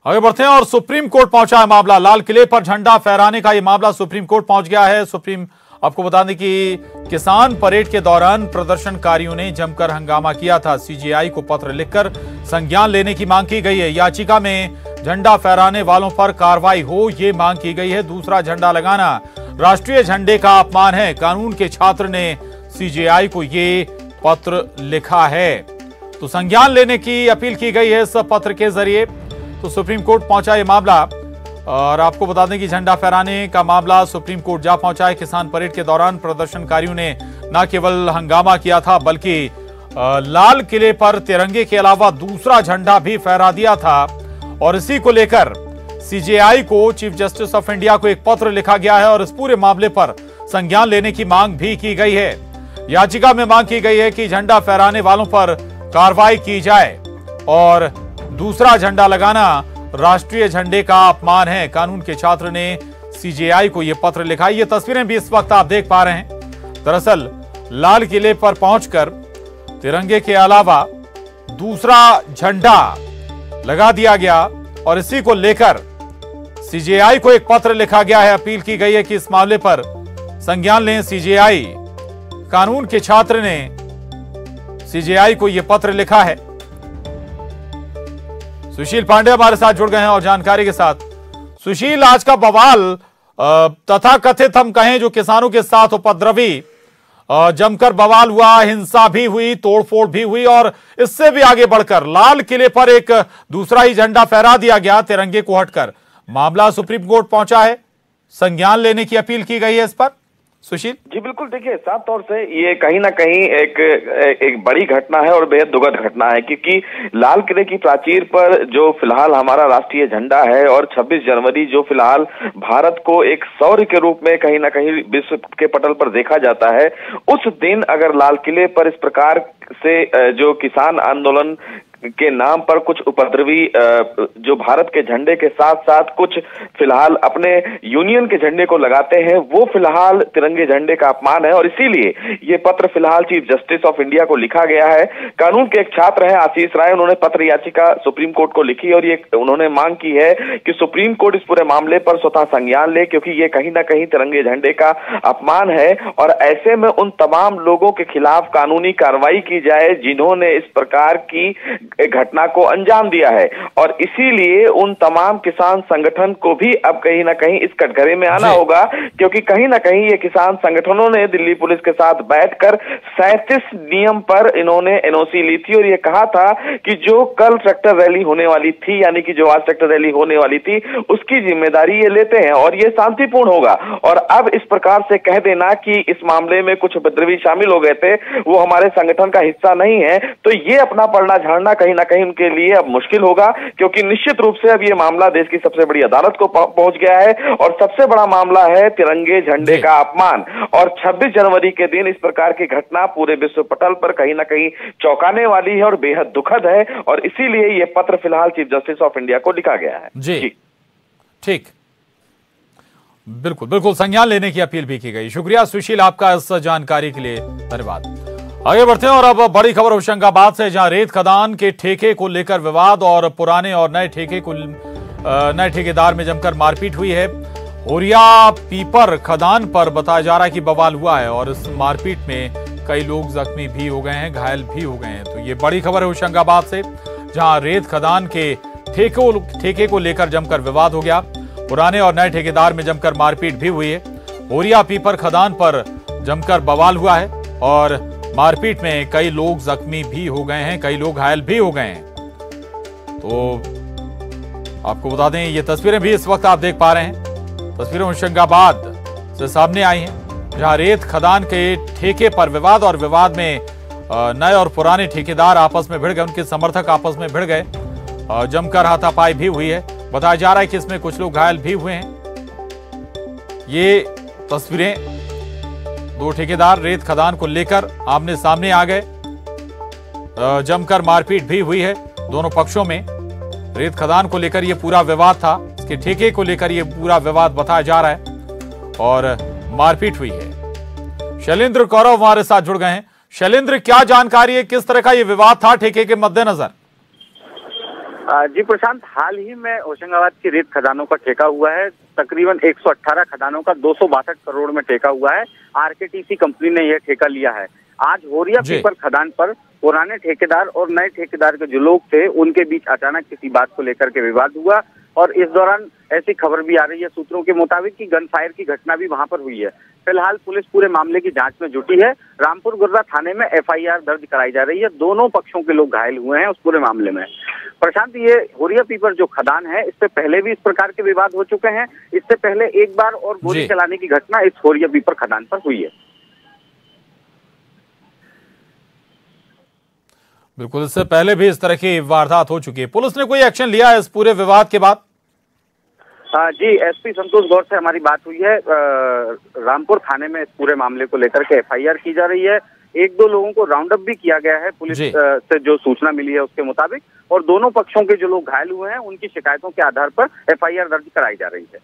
आगे बढ़ते हैं और सुप्रीम कोर्ट पहुंचा है मामला। लाल किले पर झंडा फहराने का ये मामला सुप्रीम कोर्ट पहुंच गया है। आपको बता दें कि किसान परेड के दौरान प्रदर्शनकारियों ने जमकर हंगामा किया था। सीजेआई को पत्र लिखकर संज्ञान लेने की मांग की गई है। याचिका में झंडा फहराने वालों पर कार्रवाई हो, ये मांग की गई है। दूसरा झंडा लगाना राष्ट्रीय झंडे का अपमान है। कानून के छात्र ने सीजेआई को ये पत्र लिखा है, तो संज्ञान लेने की अपील की गई है इस पत्र के जरिए। तो सुप्रीम कोर्ट पहुंचा ये मामला और आपको बता दें कि झंडा फहराने का मामला सुप्रीम कोर्ट जा पहुंचा है। किसान परेड के दौरान प्रदर्शनकारियों ने न केवल हंगामा किया था बल्कि लाल किले पर तिरंगे के अलावा दूसरा झंडा भी फहरा दिया था और इसी को लेकर सीजेआई को चीफ जस्टिस ऑफ इंडिया को एक पत्र लिखा गया है और इस पूरे मामले पर संज्ञान लेने की मांग भी की गई है। याचिका में मांग की गई है कि झंडा फहराने वालों पर कार्रवाई की जाए और दूसरा झंडा लगाना राष्ट्रीय झंडे का अपमान है। कानून के छात्र ने सीजेआई को यह पत्र लिखा। ये तस्वीरें भी इस वक्त आप देख पा रहे हैं। दरअसल लाल किले पर पहुंचकर तिरंगे के अलावा दूसरा झंडा लगा दिया गया और इसी को लेकर सीजेआई को एक पत्र लिखा गया है। अपील की गई है कि इस मामले पर संज्ञान लें सीजेआई। कानून के छात्र ने सीजेआई को यह पत्र लिखा है। सुशील पांडे हमारे साथ जुड़ गए हैं और जानकारी के साथ। सुशील, आज का बवाल तथा कथित हम कहें जो किसानों के साथ उपद्रवी जमकर बवाल हुआ, हिंसा भी हुई, तोड़फोड़ भी हुई और इससे भी आगे बढ़कर लाल किले पर एक दूसरा ही झंडा फहरा दिया गया तिरंगे को हटकर। मामला सुप्रीम कोर्ट पहुंचा है, संज्ञान लेने की अपील की गई है इस पर। सुशील जी बिल्कुल, देखिए साफ तौर से ये कहीं ना कहीं एक बड़ी घटना है और बेहद दुखद घटना है, क्योंकि लाल किले की प्राचीर पर जो फिलहाल हमारा राष्ट्रीय झंडा है और 26 जनवरी जो फिलहाल भारत को एक शौर्य के रूप में कहीं ना कहीं विश्व के पटल पर देखा जाता है, उस दिन अगर लाल किले पर इस प्रकार से जो किसान आंदोलन के नाम पर कुछ उपद्रवी जो भारत के झंडे के साथ साथ कुछ फिलहाल अपने यूनियन के झंडे को लगाते हैं, वो फिलहाल तिरंगे झंडे का अपमान है और इसीलिए ये पत्र फिलहाल चीफ जस्टिस ऑफ इंडिया को लिखा गया है। कानून के एक छात्र हैं आशीष राय, उन्होंने पत्र याचिका सुप्रीम कोर्ट को लिखी और ये उन्होंने मांग की है कि सुप्रीम कोर्ट इस पूरे मामले पर स्वतः संज्ञान ले, क्योंकि ये कहीं ना कहीं तिरंगे झंडे का अपमान है और ऐसे में उन तमाम लोगों के खिलाफ कानूनी कार्रवाई की जाए जिन्होंने इस प्रकार की घटना को अंजाम दिया है और इसीलिए उन तमाम किसान संगठन को भी अब कहीं ना कहीं इस कटघरे में आना होगा, क्योंकि कहीं ना कहीं ये किसान संगठनों ने दिल्ली पुलिस के साथ बैठकर 37 नियम पर इन्होंने एनओसी ली थी और ये कहा था कि जो कल ट्रैक्टर रैली होने वाली थी, यानी कि जो आज ट्रैक्टर रैली होने वाली थी, उसकी जिम्मेदारी ये लेते हैं और ये शांतिपूर्ण होगा। और अब इस प्रकार से कह देना कि इस मामले में कुछ उपद्रवी शामिल हो गए थे, वो हमारे संगठन का हिस्सा नहीं है, तो ये अपना पलड़ा झाड़ना कहीं ना कहीं उनके लिए अब मुश्किल होगा, क्योंकि निश्चित रूप से अब ये मामला देश की सबसे बड़ी अदालत को पहुंच गया है और सबसे बड़ा मामला है तिरंगे झंडे का अपमान। और 26 जनवरी के दिन इस प्रकार की घटना पूरे विश्व पटल पर कहीं ना कहीं चौंकाने वाली है और बेहद दुखद है और इसीलिए ये पत्र फिलहाल चीफ जस्टिस ऑफ इंडिया को लिखा गया है। जी ठीक, बिल्कुल बिल्कुल संज्ञान लेने की अपील भी की गई। शुक्रिया सुशील आपका इस जानकारी के लिए, धन्यवाद। आगे बढ़ते हैं और अब बड़ी खबर होशंगाबाद से, जहां रेत खदान के ठेके को लेकर विवाद और पुराने और नए ठेकेदार में जमकर मारपीट हुई है। होरिया पीपर खदान पर बताया जा रहा है कि बवाल हुआ है और इस मारपीट में कई लोग जख्मी भी हो गए हैं, घायल भी हो गए हैं। तो ये बड़ी खबर है होशंगाबाद से, जहां रेत खदान के ठेके को लेकर जमकर विवाद हो गया। पुराने और नए ठेकेदार में जमकर मारपीट भी हुई है। होरिया पीपर खदान पर जमकर बवाल हुआ है और मारपीट में कई लोग जख्मी भी हो गए हैं, कई लोग घायल भी हो गए हैं। तो आपको बता दें ये तस्वीरें भी इस वक्त आप देख पा रहे हैं। तस्वीरें होशंगाबाद से सामने आई हैं, जहां रेत खदान के ठेके पर विवाद और विवाद में नए और पुराने ठेकेदार आपस में भिड़ गए, उनके समर्थक आपस में भिड़ गए, जमकर हाथापाई भी हुई है। बताया जा रहा है कि इसमें कुछ लोग घायल भी हुए हैं। ये तस्वीरें, दो ठेकेदार रेत खदान को लेकर आमने सामने आ गए, जमकर मारपीट भी हुई है दोनों पक्षों में। रेत खदान को लेकर यह पूरा विवाद था, इसके ठेके को लेकर यह पूरा विवाद बताया जा रहा है और मारपीट हुई है। शैलेंद्र कौरव हमारे साथ जुड़ गए हैं। शैलेंद्र, क्या जानकारी है, किस तरह का यह विवाद था ठेके के मद्देनजर? जी प्रशांत, हाल ही में होशंगाबाद की रेत खदानों का ठेका हुआ है। तकरीबन 118 खदानों का 262 करोड़ में ठेका हुआ है। आरकेटीसी कंपनी ने यह ठेका लिया है। आज होरिया पीपर खदान पर पुराने ठेकेदार और नए ठेकेदार के जो लोग थे उनके बीच अचानक किसी बात को लेकर के विवाद हुआ और इस दौरान ऐसी खबर भी आ रही है सूत्रों के मुताबिक कि गन फायर की घटना भी वहां पर हुई है। फिलहाल पुलिस पूरे मामले की जांच में जुटी है। रामपुर गुर्रा थाने में एफआईआर दर्ज कराई जा रही है। दोनों पक्षों के लोग घायल हुए हैं उस पूरे मामले में। प्रशांत, ये होरिया पीपर जो खदान है, इससे पहले भी इस प्रकार के विवाद हो चुके हैं। इससे पहले एक बार और गोली चलाने की घटना इस होरिया पीपर खदान पर हुई है। बिल्कुल, इससे पहले भी इस तरह की वारदात हो चुकी है। पुलिस ने कोई एक्शन लिया है इस पूरे विवाद के बाद? जी, एसपी संतोष गौर से हमारी बात हुई है। रामपुर थाने में इस पूरे मामले को लेकर के एफआईआर की जा रही है। एक दो लोगों को राउंड अप भी किया गया है पुलिस से जो सूचना मिली है उसके मुताबिक, और दोनों पक्षों के जो लोग घायल हुए हैं उनकी शिकायतों के आधार पर एफआईआर दर्ज कराई जा रही है।